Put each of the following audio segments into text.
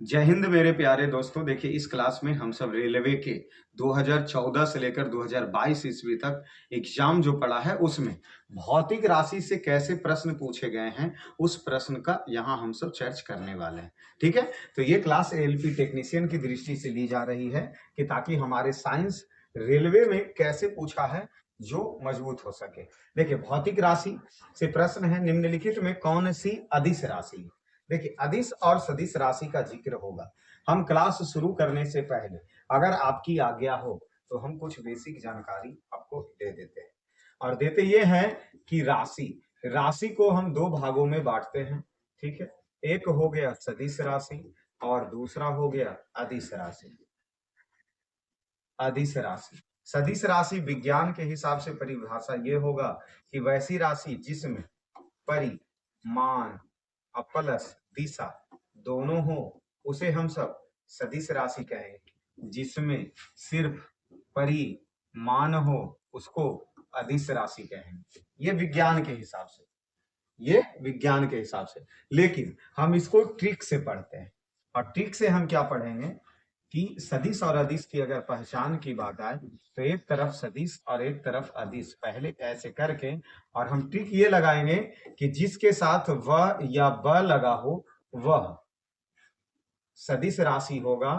जय हिंद मेरे प्यारे दोस्तों। देखिए, इस क्लास में हम सब रेलवे के 2014 से लेकर 2022 ईस्वी तक एग्जाम जो पड़ा है उसमें भौतिक राशि से कैसे प्रश्न पूछे गए हैं उस प्रश्न का यहाँ हम सब चर्च करने वाले हैं। ठीक है, तो ये क्लास एएलपी टेक्नीशियन की दृष्टि से ली जा रही है कि ताकि हमारे साइंस रेलवे में कैसे पूछा है जो मजबूत हो सके। देखिए, भौतिक राशि से प्रश्न है, निम्नलिखित में कौन सी अदिश राशि। देखिए, अदिश और सदिश राशि का जिक्र होगा। हम क्लास शुरू करने से पहले अगर आपकी आज्ञा हो तो हम कुछ बेसिक जानकारी आपको दे देते हैं और देते ये हैं कि राशि राशि को हम दो भागों में बांटते हैं। ठीक है, एक हो गया सदिश राशि और दूसरा हो गया अदिश राशि। अदिश राशि, सदिश राशि विज्ञान के हिसाब से परिभाषा ये होगा कि वैसी राशि जिसमें परिमाण प्लस दिशा दोनों हो उसे हम सब सदिश राशि कहेंगे। जिसमें सिर्फ परिमाण हो उसको अदिश राशि कहेंगे। ये विज्ञान के हिसाब से, ये विज्ञान के हिसाब से। लेकिन हम इसको ट्रिक से पढ़ते हैं और ट्रिक से हम क्या पढ़ेंगे कि सदिश और अदिश की अगर पहचान की बात आए तो एक तरफ सदिश और एक तरफ अदिश, पहले ऐसे करके और हम ट्रिक ये लगाएंगे कि जिसके साथ व या ब लगा हो वह सदिश राशि होगा।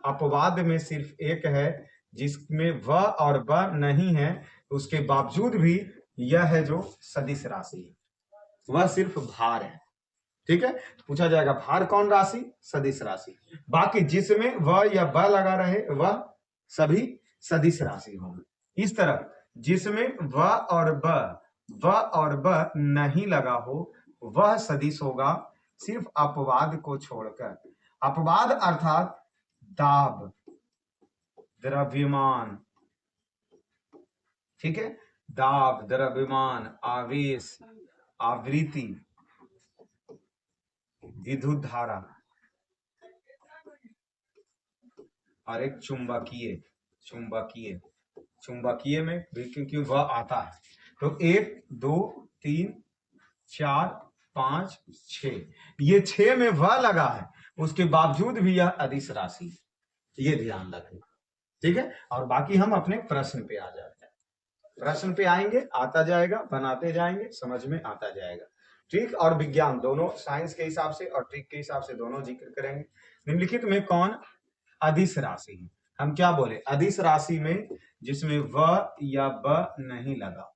अपवाद में सिर्फ एक है जिसमें व और ब नहीं है, उसके बावजूद भी यह है जो सदिश राशि है, वह सिर्फ भार है। ठीक है, पूछा जाएगा भार कौन राशि, सदिश राशि। बाकी जिसमें व या ब लगा रहे वह सभी सदिश राशि होंगे। इस तरह जिसमें व और ब नहीं लगा हो वह सदिश होगा, सिर्फ अपवाद को छोड़कर। अपवाद अर्थात दाब, द्रव्यमान, ठीक है, दाब, द्रव्यमान, आवेश, आवृत्ति, विद्युत धारा और एक चुंबकीय। चुंबकीय चुंबकीय में भी क्योंकि वह आता है तो 1 2 3 4 5 6, ये 6 में वह लगा है, उसके बावजूद भी यह अदिश राशि, ये ध्यान रखें। ठीक है, और बाकी हम अपने प्रश्न पे आ जाते हैं। प्रश्न पे आएंगे, आता जाएगा, बनाते जाएंगे, समझ में आता जाएगा। ट्रिक और विज्ञान दोनों, साइंस के हिसाब से और ट्रिक के हिसाब से दोनों जिक्र करेंगे। निम्नलिखित में कौन अदिश राशि है। हम क्या बोले, अदिश राशि में जिसमें व या ब नहीं लगा।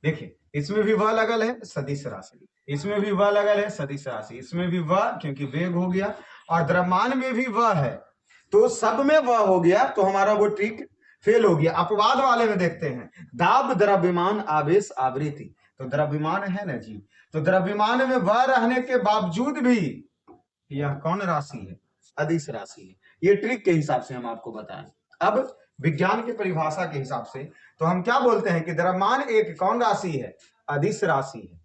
देखिए, इसमें भी व लगल है सदिश राशि, इसमें भी व लगल है सदिश राशि, इसमें भी व क्योंकि वेग हो गया और द्रव्यमान में भी व है तो सब में व हो गया, तो हमारा वो ट्रिक फेल हो गया। अपवाद वाले में देखते हैं, दाब, द्रव्यमान, आवेश, आवृत्ति। तो द्रव्यमान है ना जी, तो द्रव्यमान में व रहने के बावजूद भी यह कौन राशि है, अदिश राशि है। ये ट्रिक के हिसाब से हम आपको बताएं। अब विज्ञान की परिभाषा के हिसाब से तो हम क्या बोलते हैं कि द्रव्यमान एक कौन राशि है, अदिश राशि है।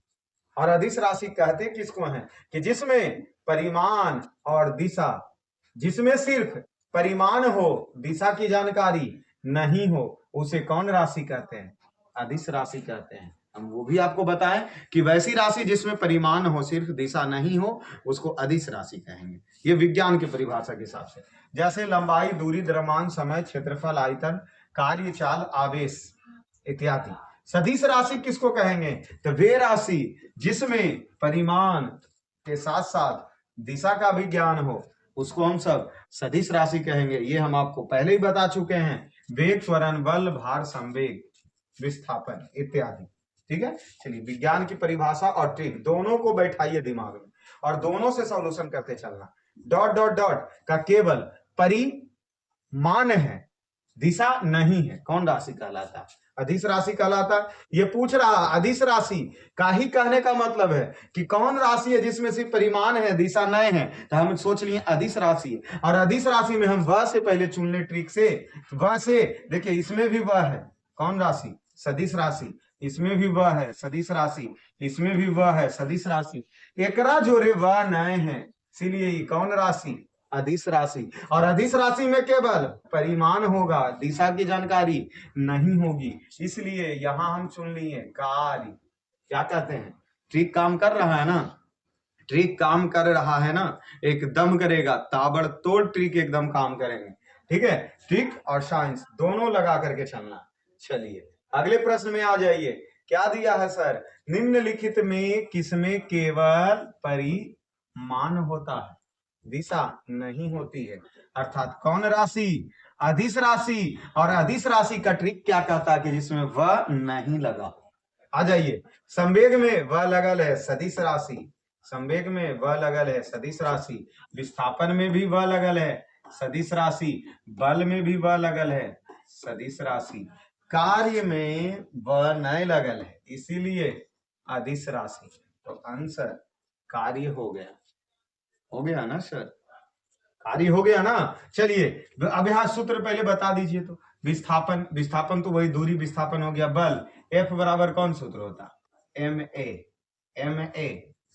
और अदिश राशि कहते किसको हैं कि जिसमें परिमाण और दिशा, जिसमें सिर्फ परिमाण हो, दिशा की जानकारी नहीं हो, उसे कौन राशि कहते हैं, अदिश राशि कहते हैं। हम वो भी आपको बताएं कि वैसी राशि जिसमें परिमाण हो, सिर्फ दिशा नहीं हो, उसको अदिश राशि कहेंगे। ये विज्ञान की परिभाषा के हिसाब से। जैसे लंबाई, दूरी, द्रव्यमान, समय, क्षेत्रफल, आयतन, कार्य, चाल, आवेश इत्यादि। सदिश राशि किसको कहेंगे, तो वे राशि जिसमें परिमाण के साथ साथ दिशा का भी ज्ञान हो, उसको हम सब सदिश राशि कहेंगे। ये हम आपको पहले ही बता चुके हैं, वेग, त्वरण, बल, भार, संवेग, विस्थापन इत्यादि। ठीक है, चलिए विज्ञान की परिभाषा और ट्रिक दोनों को बैठाइए दिमाग में और दोनों से सॉल्यूशन करते चलना। डॉट डॉट डॉट का केवल परिमाण है, दिशा नहीं है, कौन राशि कहलाता है, अदिश राशि कहलाता है। ये पूछ रहा अदिश राशि का ही कहने का मतलब है कि कौन राशि है जिसमें सिर्फ परिमाण है, दिशा नहीं है, तो हम सोच लिए अदिश राशि है। और अदिश राशि में हम वह से पहले चुन ले ट्रिक से, वह से देखिए इसमें भी वह है, कौन राशि, सदिश राशि, इसमें भी वह है सदिश राशि, इसमें भी वह है सदिश राशि, एकरा जोरे वह नए हैं, इसीलिए कौन राशि, अदिश राशि। और अदिश राशि में केवल परिमाण होगा, दिशा की जानकारी नहीं होगी, इसलिए यहां हम चुन लिए कार्य। क्या कहते हैं, ट्रिक काम कर रहा है ना। ट्रिक काम कर रहा है ना, एकदम करेगा, ताबड़तोड़ ट्रिक एकदम काम करेंगे। ठीक है, ट्रिक और साइंस दोनों लगा करके चलना। चलिए अगले प्रश्न में आ जाइए। क्या दिया है सर, निम्नलिखित में किसमें केवल परिमाण होता है, दिशा नहीं होती है। अर्थात कौन राशि, अदिश राशि, और अदिश राशि का ट्रिक क्या कहता है कि जिसमें वह नहीं लगा। आ जाइए, संवेग में वह लगल है सदिश राशि, संवेग में वह लगल है सदिश राशि, विस्थापन में भी वह लगल है सदिश राशि, बल में भी वह लगल है सदिश राशि, कार्य में वह नहीं लगल है इसीलिए अदिश राशि। तो आंसर कार्य हो गया ना सर, कार्य हो गया ना। चलिए अब यहाँ सूत्र पहले बता दीजिए। तो विस्थापन, विस्थापन तो वही दूरी विस्थापन हो गया। बल F बराबर कौन सूत्र होता, ma।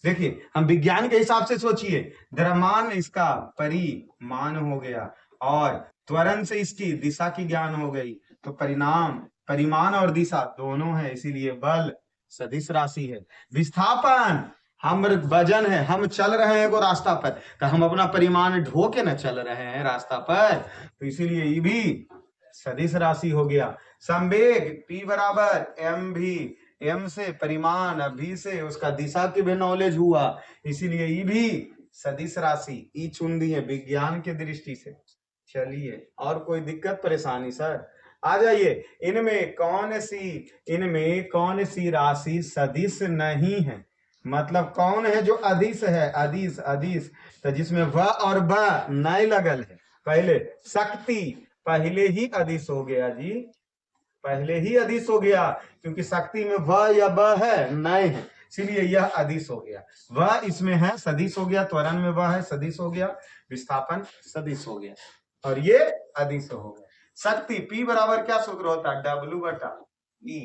देखिए हम विज्ञान के हिसाब से सोचिए, द्रव्यमान इसका परिमाण हो गया और त्वरण से इसकी दिशा की ज्ञान हो गई। तो परिमाण और दिशा दोनों है इसीलिए बल सदिश राशि है। विस्थापन हम वजन है, हम चल रहे हैं वो रास्ता पर, तो हम अपना परिमाण ढो के न चल रहे हैं रास्ता पर, तो इसीलिए ये भी सदिश राशि हो गया। संवेग P बराबर mv, m से परिमाण, v से उसका दिशा की भी नॉलेज हुआ इसीलिए ये भी सदिश राशि। ई चुन दिए विज्ञान के दृष्टि से। चलिए और कोई दिक्कत परेशानी सर, आ जाइए। इनमें कौन सी राशि सदिश नहीं है, मतलब कौन है जो अदिश है, अदिश तो जिसमें व और ब नहीं लगल है। पहले शक्ति पहले ही अदिश हो गया जी, पहले ही अदिश हो गया, क्योंकि शक्ति में व या ब है नहीं है इसीलिए यह अदिश हो गया। वह इसमें है सदिश हो गया, त्वरण में वह है सदिश हो गया, विस्थापन सदिश हो गया और ये अदिश हो गया। शक्ति P बराबर क्या सूत्र होता है, W बटा E,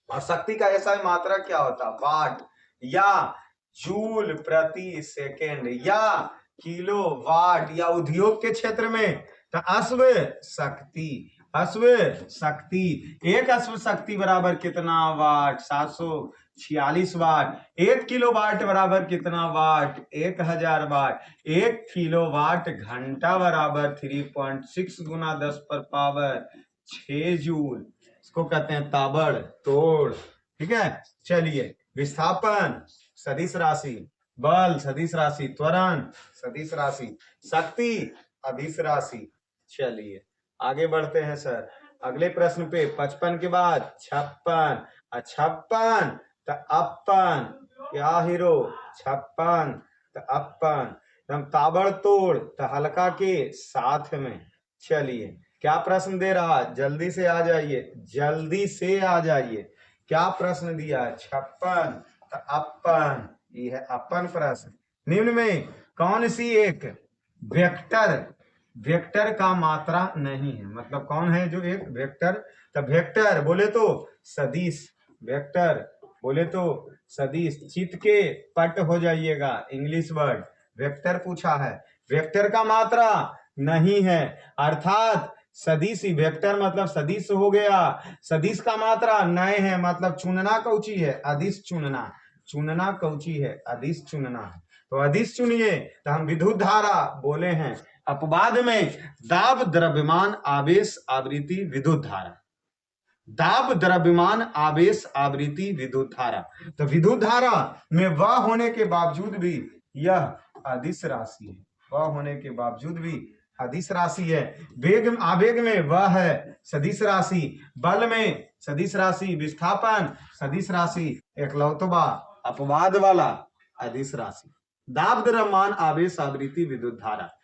और शक्ति का ऐसा मात्रा क्या होता है, वाट या जूल प्रति सेकेंड या किलो वाट, या उद्योग के क्षेत्र में तो अश्व शक्ति, एक अश्व शक्ति बराबर कितना वाट, 746 वाट। 1 किलो वाट बराबर कितना वाट, 1000 वाट। 1 किलो वाट घंटा बराबर 3.6 गुना 10 पर पावर 6 जूल, इसको कहते हैं ताबड़ तोड़। ठीक है, चलिए विस्थापन सदिश राशि, बल सदिश राशि, त्वरण सदिश राशि, शक्ति अदिश राशि। चलिए आगे बढ़ते हैं सर अगले प्रश्न पे। 55 के बाद 56, 56 तो अपन क्या हीरो, 56 तो अपन हम ताबड़तोड़ तो हल्का के साथ में। चलिए क्या प्रश्न दे रहा, जल्दी से आ जाइए, क्या प्रश्न दिया, 56 तो अपन, ये है अपन प्रश्न। निम्न में कौन सी एक वेक्टर का मात्रा नहीं है, मतलब कौन है जो एक वेक्टर, तो वेक्टर बोले तो सदिश, वेक्टर बोले तो सदिश। चित्त के पट हो जाइएगा, इंग्लिश वर्ड वेक्टर पूछा है, वेक्टर का मात्रा नहीं है अर्थात सदिश ही, वेक्टर मतलब सदिश हो गया, सदिश का मात्रा नहीं है मतलब चुनना कौची है, अदिश चुनना कौची है, अदिश चुनना है। तो अदिश चुनिए, तो हम विद्युत धारा बोले हैं। अपवाद में दाब द्रव्यमान आवेश आवृत्ति विद्युत धारा, दाब द्रव्यमान आवेश आवृत्ति विद्युत धारा। तो विद्युत धारा में वह होने के बावजूद भी यह अदिश राशि है, वह होने के बावजूद भी अदिश राशि है। वेग आवेग में वह है सदिश राशि, बल में सदिश राशि, विस्थापन सदिश राशि, एकलौतवा अपवाद वाला अदिश राशि। दाब द्रव्यमान आवेश आवृत्ति विद्युत धारा।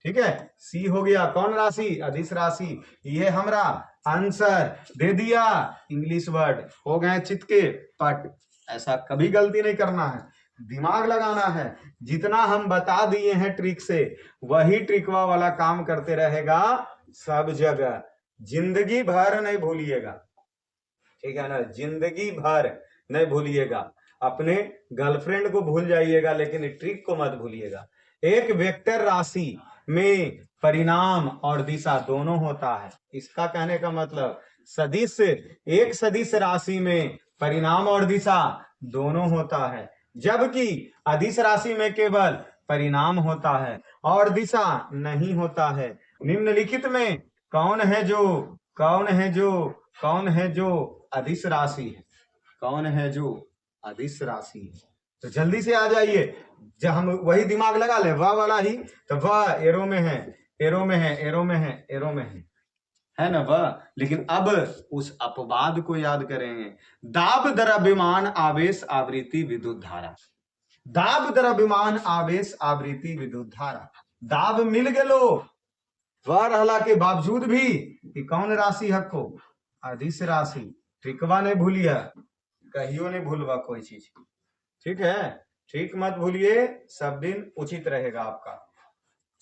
ठीक है, सी हो गया कौन राशि, अदिश राशि। ये हमारा आंसर दे दिया, इंग्लिश वर्ड हो गए चित्त के पट। ऐसा कभी गलती नहीं करना है, दिमाग लगाना है। जितना हम बता दिए हैं ट्रिक से, वही ट्रिकवा वाला काम करते रहेगा सब जगह, जिंदगी भर नहीं भूलिएगा। ठीक है ना, जिंदगी भर नहीं भूलिएगा। अपने गर्लफ्रेंड को भूल जाइएगा लेकिन ट्रिक को मत भूलिएगा। एक वेक्टर राशि में परिणाम और दिशा दोनों होता है, इसका कहने का मतलब सदिश, एक सदिश राशि में परिणाम और दिशा दोनों होता है। जबकि अदिश राशि में केवल परिणाम होता है और दिशा नहीं होता है। निम्नलिखित में कौन है जो अदिश राशि है? कौन है जो अदिश राशि है? तो जल्दी से आ जाइए, जब हम वही दिमाग लगा ले, वह वाला ही, तो वह एरो में है, एरो में है, एरो में है, एरो में है ना वह। लेकिन अब उस अपवाद को याद करेंगे। दाब द्रव्यमान आवेश आवृत्ति विद्युत धारा, दाब द्रव्यमान आवेश आवृत्ति विद्युत धारा, दाब मिल गेलो वह रहला के बावजूद भी कि कौन राशि हको? अदिश राशि। ट्रिकवा ने भूलिया, कहियो ने भूलवा कोई चीज, ठीक है? ठीक मत भूलिए, सब दिन उचित रहेगा आपका।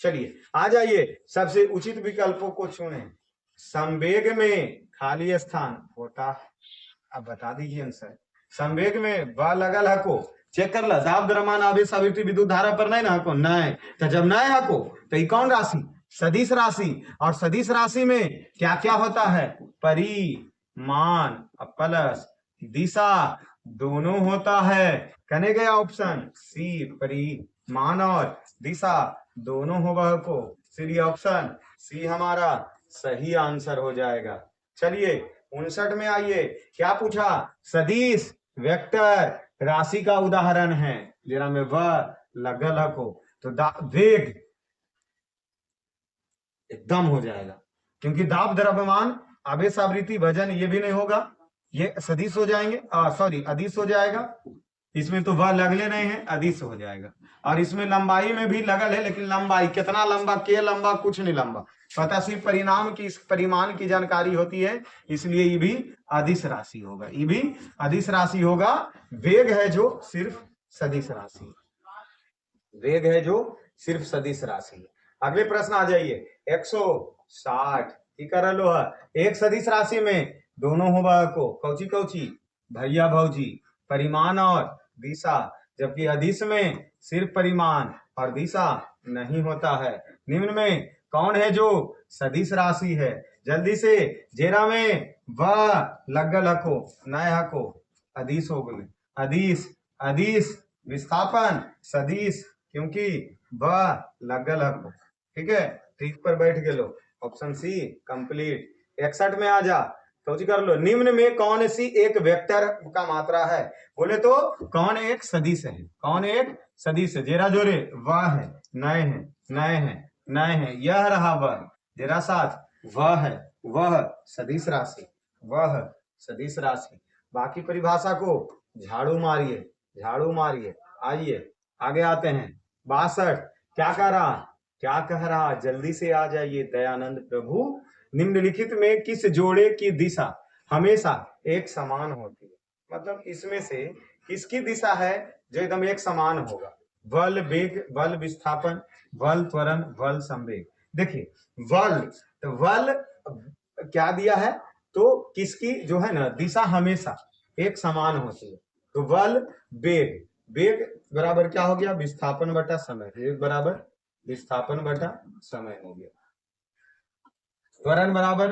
चलिए आ जाइए, सबसे उचित विकल्पों को चुने। संवेग में खाली स्थान होता है, अब बता दीजिए आंसर। संवेग में बा लगल हको, चेक कर ला, दाब द्रव्यमान आवेश आवृत्ति विद्युत धारा पर नहीं ना हको, नहीं। तो जब नहीं हको तो ये कौन राशि? सदिश राशि। और सदिश राशि में क्या क्या होता है? परिमाण प्लस दिशा दोनों होता है। कहने गया ऑप्शन सी, परिमाण और दिशा दोनों होगा को, इसलिए ऑप्शन सी हमारा सही आंसर हो जाएगा। चलिए 59 में आइए, क्या पूछा? सदिश वेक्टर राशि का उदाहरण है, जरा में वह लगल हको, तो वेग एकदम हो जाएगा, क्योंकि दाब द्रव्यमान आवेश आवृत्ति वजन ये भी नहीं होगा, ये सदिश हो जाएंगे, सॉरी अदिश हो जाएगा। इसमें तो वह लगले नहीं है, अदिश हो जाएगा। और इसमें लंबाई में भी लगल है, लेकिन लंबाई कितना लंबा, के लंबा, कुछ नहीं लंबा पता, सिर्फ परिणाम की, परिमाण की जानकारी होती है, इसलिए ये भी अदिश राशि होगा, ये भी अदिश राशि होगा। वेग है जो सिर्फ सदिश राशि, वेग है जो सिर्फ सदिश राशि। अगले प्रश्न आ जाइए, 160 की कर लो है। एक सदिश राशि में दोनों होगा को कौची कौची, भैया भौजी, परिमाण और दिशा, जबकि अदिश में सिर्फ परिमाण और दिशा नहीं होता है। निम्न में कौन है जो सदिश राशि है? जल्दी से, जेरा में वह लगल हको, नए हको, अदिश हो गए, अदिश, अदिश विस्थापन सदिश, क्योंकि वह लगल हको, ठीक है? ठीक पर बैठ गेलो, ऑप्शन सी कंप्लीट। 61 में आ जा, सोच कर लो, निम्न में कौन सी एक वेक्टर का मात्रा है? बोले तो कौन एक सदिश है? कौन एक सदिश है? जेरा जोरे वह है, नए है, नए है, नए है, यह रहा वह, जेरा साथ वह है, वह सदिश राशि, वह सदिश राशि। बाकी परिभाषा को झाड़ू मारिए, झाड़ू मारिए। आइए आगे आते हैं। 62 क्या कह रहा, क्या कह रहा? जल्दी से आ जाइए दयानंद प्रभु। निम्नलिखित में किस जोड़े की दिशा हमेशा एक समान होती है? मतलब इसमें से किसकी दिशा है जो एकदम एक समान होगा? बल वेग, बल विस्थापन, बल त्वरण, बल संवेग। देखिए बल, तो बल क्या दिया है? तो किसकी जो है ना दिशा हमेशा एक समान होती है, तो बल वेग, वेग बराबर क्या हो गया? विस्थापन बटा समय, वेग बराबर विस्थापन बटा समय हो गया। त्वरण बराबर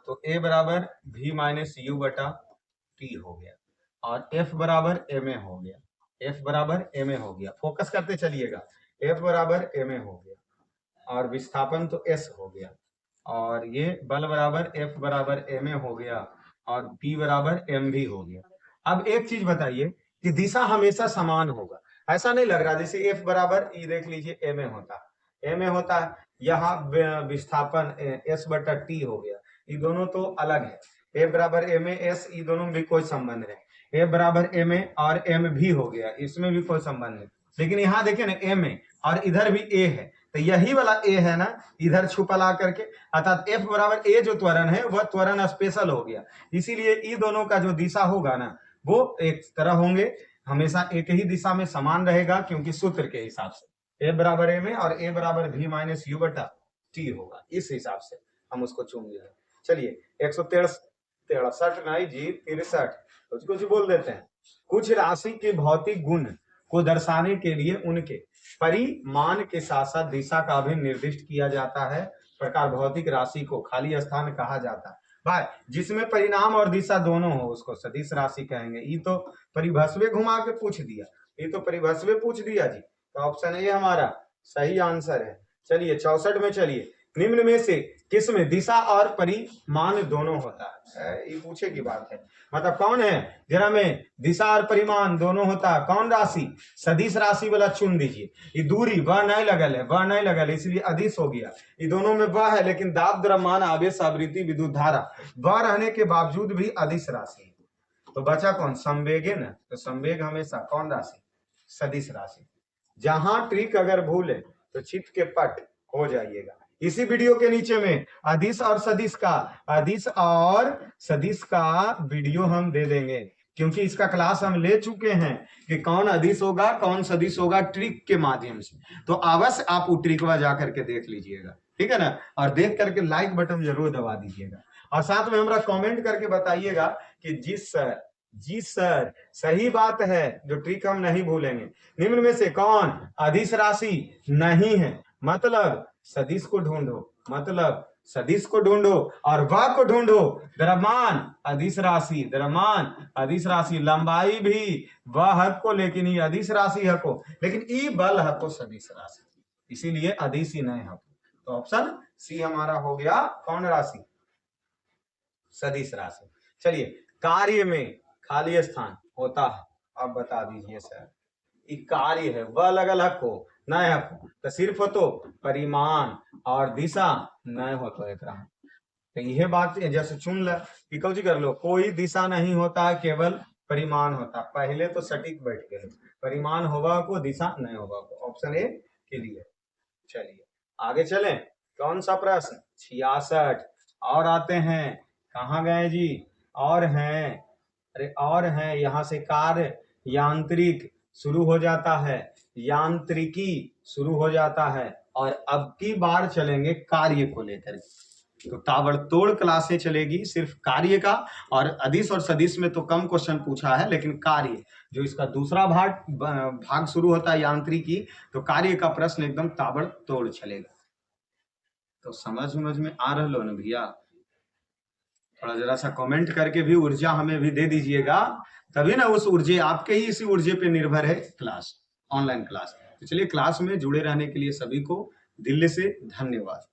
तो ए बराबर v माइनस यू बटा टी हो गया, और f बराबर ma हो गया, f बराबर ma हो गया। फोकस करते चलिएगा, f बराबर ma हो गया, और विस्थापन तो s हो गया, और ये बल बराबर f बराबर ma हो गया, और p बराबर mv हो गया। अब एक चीज बताइए कि दिशा हमेशा समान होगा, ऐसा नहीं लग रहा जैसे f बराबर ये देख लीजिए ma होता है, ma होता है, यहाँ विस्थापन s बटा टी हो गया, ये दोनों तो अलग है, a बराबर ma s, ये दोनों में भी कोई संबंध नहीं, a बराबर ma और m भी हो गया, इसमें भी कोई संबंध नहीं। लेकिन यहाँ देखिए ना m है और इधर भी a है, तो यही वाला a है ना, इधर छुपा ला करके, अर्थात f बराबर a जो त्वरण है वह त्वरण स्पेशल हो गया, इसीलिए ये दोनों का जो दिशा होगा ना वो एक तरह होंगे, हमेशा एक ही दिशा में समान रहेगा, क्योंकि सूत्र के हिसाब से a बराबर m और a बराबर v माइनस यू बटा टी होगा, इस हिसाब से हम उसको चुन लिया। चलिए 163 नहीं जी 63, कुछ कुछ बोल देते हैं। कुछ राशि के भौतिक गुण को दर्शाने के लिए उनके परिमाण के साथ साथ दिशा का भी निर्दिष्ट किया जाता है, प्रकार भौतिक राशि को खाली स्थान कहा जाता है। भाई जिसमें परिणाम और दिशा दोनों हो उसको सदिश राशि कहेंगे। ये तो परिभाषा घुमा के पूछ दिया, ये तो परिभाषा पूछ दिया जी, तो ऑप्शन ए हमारा सही आंसर है। चलिए 64 में चलिए, निम्न में से किसमें दिशा और परिमाण दोनों होता है, ये पूछे की बात है। मतलब कौन है जरा में दिशा और परिमाण दोनों होता है, कौन राशि, सदिश राशि वाला चुन दीजिए। ये दूरी वह नहीं लगल है, वह नहीं लगल है, इसलिए अदिश हो गया। ये दोनों में वह है, लेकिन दाब द्रव्यमान आवेश आवृत्ति विद्युत धारा वह रहने के बावजूद भी अदिश राशि है। तो बचा कौन, संवेग है ना, तो संवेग हमेशा कौन राशि, सदिश राशि। जहां ट्रिक अगर भूले तो चित के पट हो जाइएगा। इसी वीडियो के नीचे में अदिश और सदिश का वीडियो हम दे देंगे, क्योंकि इसका क्लास हम ले चुके हैं कि कौन अदिश होगा कौन सदिश होगा ट्रिक के माध्यम से। तो अवश्य आप वो ट्रिकवा जा करके देख लीजिएगा, ठीक है ना, और देख करके लाइक बटन जरूर दबा दीजिएगा, और साथ में हमारा कमेंट करके बताइएगा कि जी सर सही बात है, जो ट्रिक हम नहीं भूलेंगे। निम्न में से कौन अदिश राशि नहीं है, मतलब सदिश को ढूंढो, मतलब सदिश को ढूंढो, और वह को ढूंढो द्रव्यमान अदिश राशि, द्रव्यमान अदिश राशि, लंबाई भी वह हक को, लेकिन ये अदिश राशि हक को, लेकिन ई बल हक को सदिश राशि, इसीलिए अदिश ही नहीं हक। तो ऑप्शन सी हमारा हो गया कौन राशि, सदिश राशि। चलिए कार्य में खाली स्थान होता है, अब बता दीजिए सर, ये कार्य है वह लगल हक हो नहीं हक हो, तो सिर्फ हो तो परिमाण और दिशा नहीं हो तो एक रहा। तो यह बात जैसे चुन ल कि कौची कर लो, कोई दिशा नहीं होता है, केवल परिमाण होता। पहले तो सटीक बैठ गए, परिमाण होगा को दिशा नहीं होगा को, ऑप्शन ए के लिए। चलिए आगे चलें, कौन सा प्रश्न 66 और आते हैं, कहाँ गए जी, और हैं, अरे और हैं, यहाँ से कार्य यांत्रिक शुरू हो जाता है, यांत्रिकी शुरू हो जाता है, और अब की बार चलेंगे कार्य को लेकर। तो ताबड़तोड़ क्लासें चलेगी सिर्फ कार्य का, और अदिश और सदिश में तो कम क्वेश्चन पूछा है, लेकिन कार्य जो इसका दूसरा भाग शुरू होता है यांत्रिकी, तो कार्य का प्रश्न एकदम ताबड़तोड़ चलेगा। तो समझ में आ रहा ना भैया, थोड़ा जरा सा कमेंट करके भी ऊर्जा हमें भी दे दीजिएगा, तभी ना उस ऊर्जा आपके ही इसी ऊर्जा पे निर्भर है क्लास, ऑनलाइन क्लास। तो चलिए क्लास में जुड़े रहने के लिए सभी को दिल से धन्यवाद।